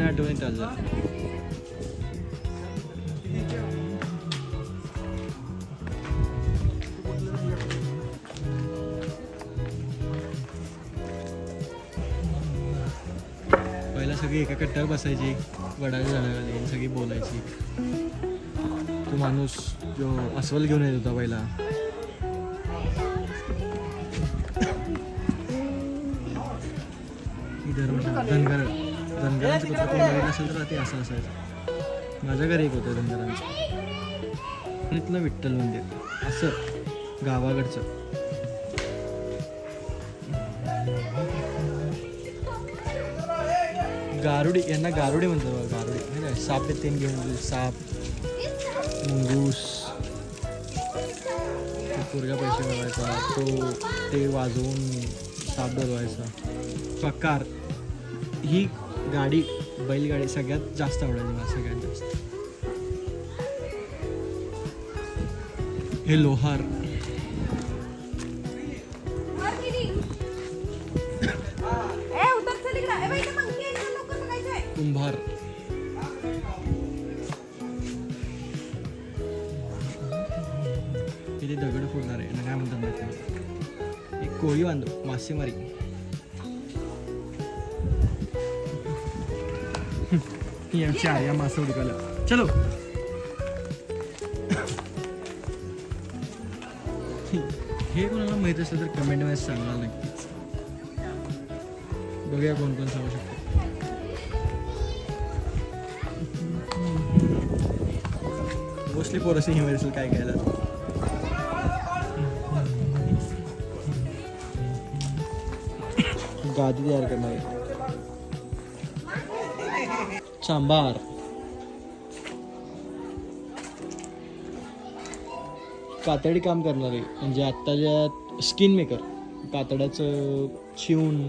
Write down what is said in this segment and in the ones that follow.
आठवणी ताजा. पहिला सगळी एका कट्ट्यावर बसायची, वडाच्या झाडाखाली सगळी बोलायची. तो माणूस जो अस्वल घेऊन येत होता पहिला, धनगरांचं कुठलं कोण बघितलं असेल तर ते असं असायचं. माझ्या घरी एक होतं धनगरांचं, इथलं विठ्ठल मंदिर असं गावाकडचं. गारुडी, यांना गारुडी म्हणतात बघा, गारुडी नाही. साप येते घेऊन, साप, मुंगूस. पोरगा पैसे बघायचा, तो ते वाजवून साप डोलवायचा. पकार ही गाडी, बैलगाडी सगळ्यात जास्त आवडायची मला, सगळ्यात जास्त. हे लोहार, कुंभार, तिथे दगड फोडणार आहे ना, काय म्हणतात माहिती. एक कोळी बांधव, मासेमारी. यांची आया मासे उडकायला. चलो. हे कोणाला माहित असेल तर कमेंट मध्ये सांगा नक्कीच. बघूया कोण कोण सांगू शकतो. मोस्टली पोरसी हे माहिती असेल काय घ्यायला. गादी तयार करणार, सांबार, कातडी काम करणारे म्हणजे आत्ताच्या स्किन मेकर, कातड्याचं शिवून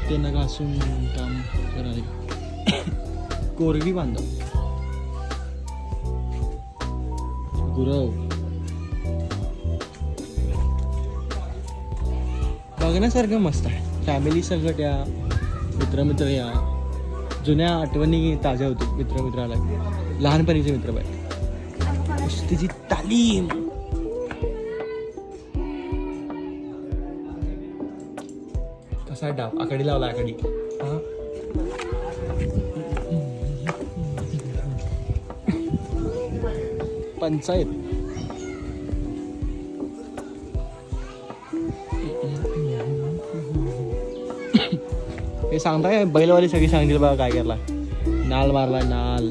त्यांना घासून काम करणारे. कोरवी बांधव, गुरव. बघण्यासारखं मस्त आहे. फॅमिली सगळं या, मित्र या, जुन्या आठवणी ताज्या होतील. मित्राला लहानपणीचे मित्र बाय, कुस्तीची तालीम. कसा डाव आकडी लावला, आकडी. पंचायत, हे सांगताय बैलवाली सगळी सांगतील बघा काय करला. नाल मारला, नाल.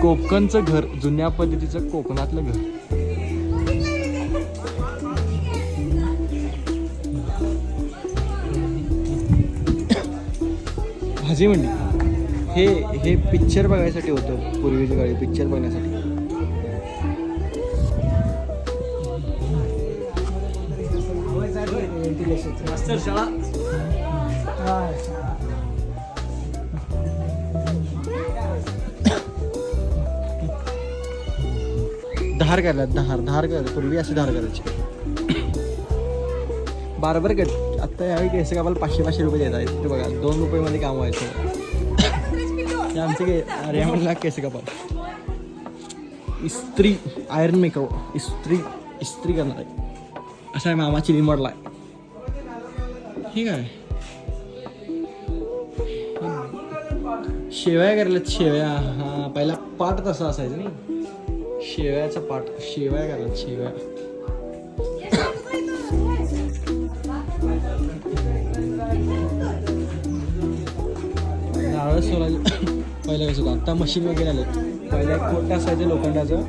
कोकणचं घर, जुन्या पद्धतीचं कोकणातलं घर. भाजी मंडी, हे पिक्चर बघायसाठी होतं पूर्वीची गाडी, पिक्चर बघण्यासाठी. धार करायला, धार करायला. पूर्वी असे धार करायचे. बार्बर कट, आता यावेळी केस कापायला 500 रुपये देत आहेत. ते बघा 2 रुपये काम व्हायचं. आमचे अरे म्हणला केस कापाल. इस्त्री, आयरन मेकअप, इस्त्री करणार आहे. असा आहे मामाची निमडला आहे. ठीक आहे. शेवया करायला, शेवया. हा पहिला पाट तसा असायचा नाही, शेवयाचा पाट. शेवया करायला, शेवया. नारळ सोलायला पहिलं कसं होतं, आता मशीन वगैरे आले. पहिला एक कोट असायचं लोखंडाचं,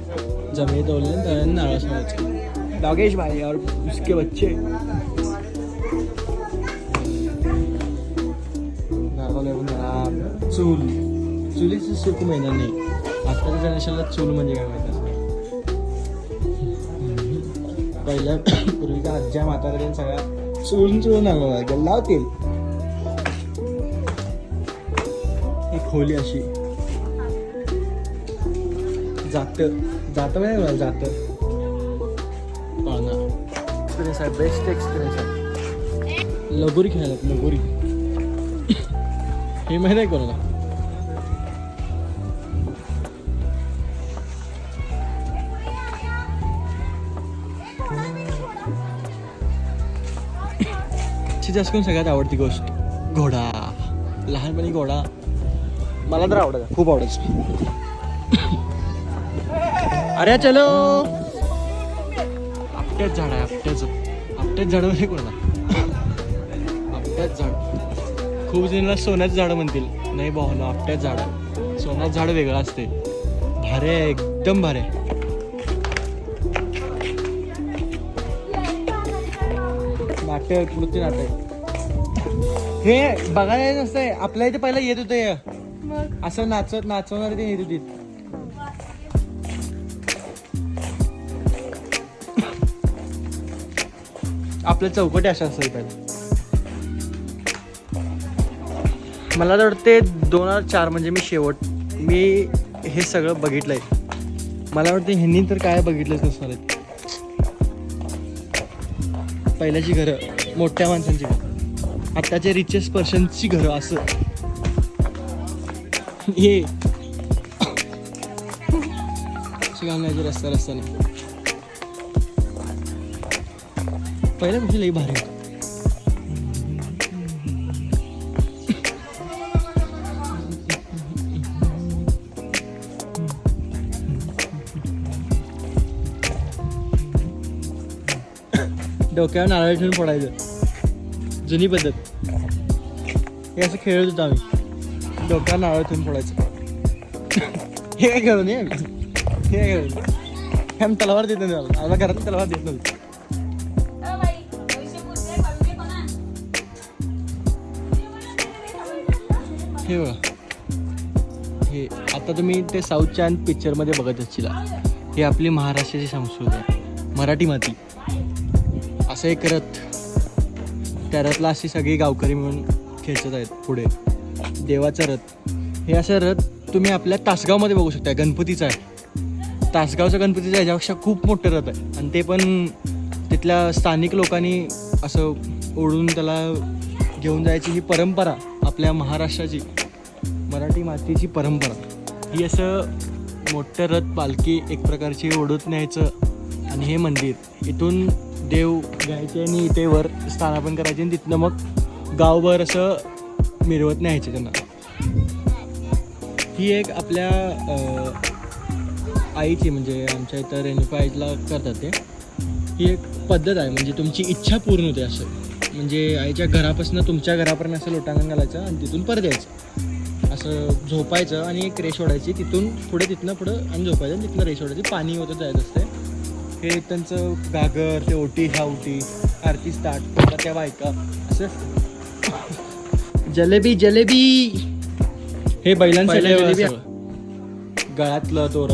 जमिनीत ओढलं तर नारळ सोलायचं. डागेश भाई और उसके बच्चे चुलीचं सुख मिळणार नाही. आताच्या जनरेशनला चूल म्हणजे काय माहिती असं. पहिल्या पूर्वीच्या आज्या म्हाताऱ्या सगळ्या चुळून आणलं गल्ला तेल. एक खोली अशी जात म्हणजे जात पाळणा. एक्सपिरियन्स आहे, बेस्ट एक्सपिरियन्स आहे. लगोरी खेळायला, लगोरी. हे माहिती आहे कोणाला? जास्त करून सगळ्यात आवडती गोष्ट घोडा. लहानपणी घोडा मला तर आवडायचा, खूप आवडायचं. अरे चलो. आपट्याच झाड आहे, आपट्याच झाड म्हणजे कोणाला? आपट्याच झाड. खूप जणांना सोन्याचं झाड म्हणतील. नाही भाऊ ना, आपट्याच झाड आहे. सोन्याचं झाड वेगळं असते. भारी आहे, एकदम भारी आहे. नाटक, नृत्य नाटक हे बघायला नसतंय. आपल्या इथे पहिला येत होते असं नाचवणारे ते येत होती. आपल्या चौकटी अशा असतात पहिला. मला तर वाटते 2004 म्हणजे मी हे सगळं बघितलंय. मला वाटतं ह्यांनी तर काय बघितलंच नसणार आहेत. पहिल्याची घरं मोठ्या माणसांची घरं, आत्ताच्या रिचेस्ट पर्सनची घरं असं हे घालण्याचे रस्त्याने पहिल्या गोष्टी लई भारी होतं. डोक्यावर नारळ ठेवून फोडायचं, जुनी पद्धत. हे असं खेळत होतो आम्ही, डोक्यावर नारळ ठेवून फोडायचं. हे काय खेळू नये, हे काय खेळू आम्ही तलवार देत नाही. आम्हाला घरात तलवार देत नव्हती. हे बघा, हे आता तुम्ही ते साऊथच्या पिक्चरमध्ये बघत असतील. हे आपली महाराष्ट्राची संस्कृती आहे, मराठी माती. असं एक रथ, त्या रथला अशी सगळी गावकरी मिळून खेचत आहेत पुढे. देवाचा रथ. हे असं रथ तुम्ही आपल्या तासगावमध्ये बघू शकता. गणपतीचा आहे, तासगावचा गणपतीचा ह्याच्यापेक्षा खूप मोठं रथ आहे. आणि ते पण तिथल्या स्थानिक लोकांनी असं ओढून त्याला घेऊन जायची ही परंपरा, आपल्या महाराष्ट्राची मराठी मातीची परंपरा. ही असं मोठं रथ पालखी एक प्रकारची ओढत न्यायचं. आणि हे मंदिर, इथून देव घ्यायचे आणि इथे वर स्थानापन करायचे आणि तिथनं मग गावभर असं मिरवत न्यायचे त्यांना. ही एक आपल्या आईची, म्हणजे आमच्या इथं रेणुका आईला करतात ते. ही एक पद्धत आहे, म्हणजे तुमची इच्छा पूर्ण होते असं. म्हणजे आईच्या घरापासून तुमच्या घरापर्यंत असं लोटांगण घालायचं आणि तिथून परत यायचं, असं झोपायचं आणि एक रेष ओढायची. तिथून पुढे, तिथनं पुढं आणि झोपायचं आणि तिथनं रेष ओढायची. पाणी होतं जायचं असते. हे त्यांचं गागर, ते ओटी, ह्या ओटी, आरती स्टार्ट, त्या बायका असं. जलेबी हे बैलांसाठी गळ्यातलं तोर,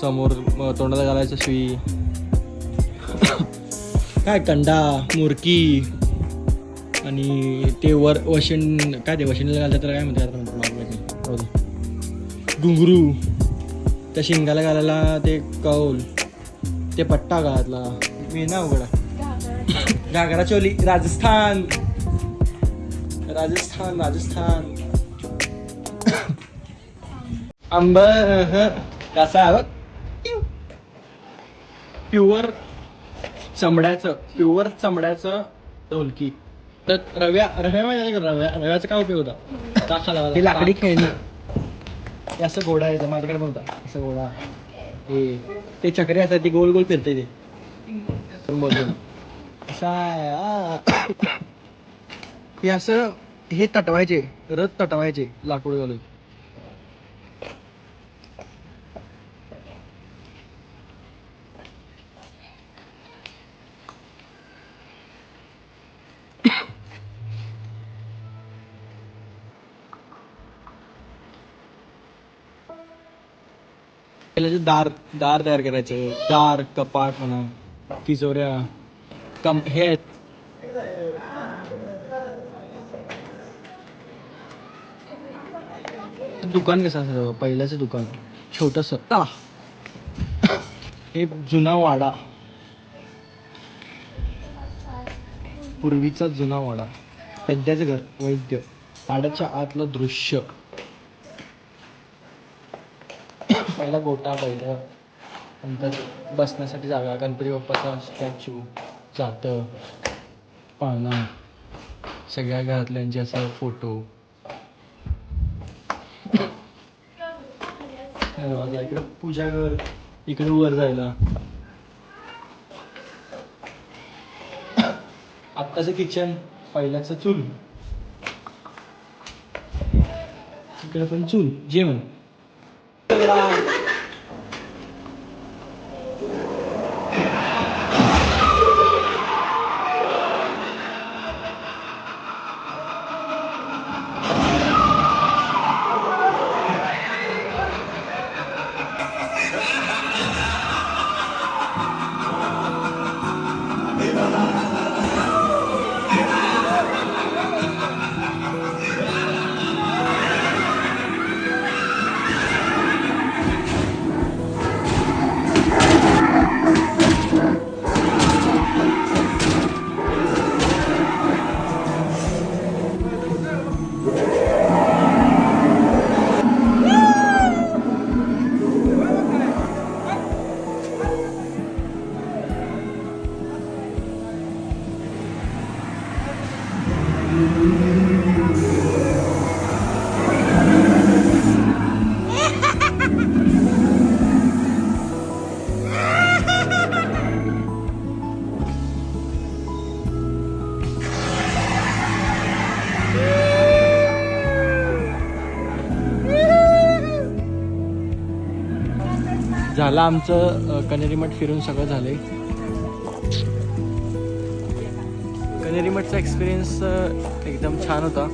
समोर तोंडाला घालायचं सुई, काय कंडा, मुरकी आणि ते वर वशिण, काय ते वशिणीला घालतात तर काय म्हणतात, घुंगरू, त्या शिंगाला घालायला ते कौल, ते पट्टा गळ्यातला मेना उघडा, घागरा चोली, राजस्थान. आंब कसा आहे बघ, प्युअर चमड्याचं ढोलकी. तर रव्याचा काय उपयोग होता? टाकाला ही लाकडी खेळणी. हे असं घोडा आहे माझ्याकडे पण होता, असं घोडा. हे ते चक्री असतात, ती गोल गोल फिरते ते बोलून हे असं. हे तटवायचे, रथ तटवायचे लाकूड घालून. दार तयार करायचं, दार, कपाट म्हणा, तिजोऱ्या, हे आहेत. दुकान कसं असायचं पहिल्याचं दुकान, छोटस. हे जुना वाडा, पूर्वीचा जुना वाडा. सध्याचं घर वैद्य साड्याच्या आतलं दृश्य. पहिला गोटा पहिलं, नंतर बसण्यासाठी जागा, गणपती बाप्पाचा स्टॅच्यू, जातं, पाळणा, सगळ्या घरातल्यांचे असं फोटो. इकडं पूजा घर, इकडे वर जायला. आत्ताचं किचन, पहिल्याचं चूल, इकडे पण चूल, जेवण. झालं आमचं कनेरी मठ फिरून सगळं झालंय. कनेरी मठचा एक्सपिरियन्स एकदम छान होता.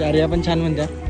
आर्या पण छान म्हणतात.